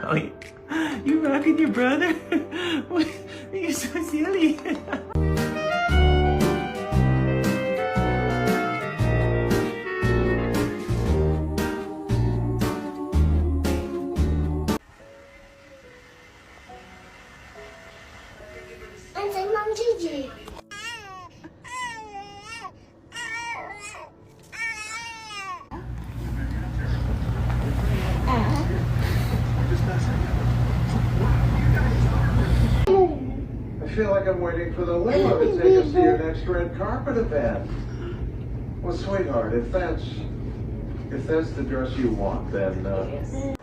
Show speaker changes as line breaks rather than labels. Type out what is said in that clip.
Oh, you rocking your brother? What? You're so silly.
Anh sẽ mong chứ gì?
I feel like I'm waiting for the limo to take us to your next red carpet event. Well, sweetheart, if that's the dress you want, then